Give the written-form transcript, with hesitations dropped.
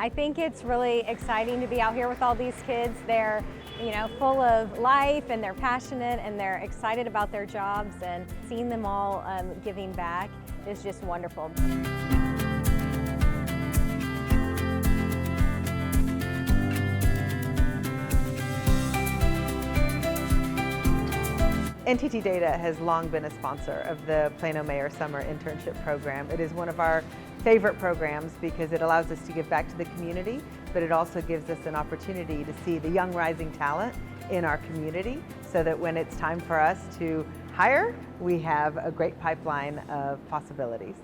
I think it's really exciting to be out here with all these kids. They're, full of life and they're passionate and they're excited about their jobs, and seeing them all giving back is just wonderful. NTT Data has long been a sponsor of the Plano Mayor Summer Internship Program. It is one of our favorite programs because it allows us to give back to the community, but it also gives us an opportunity to see the young rising talent in our community so that when it's time for us to hire, we have a great pipeline of possibilities.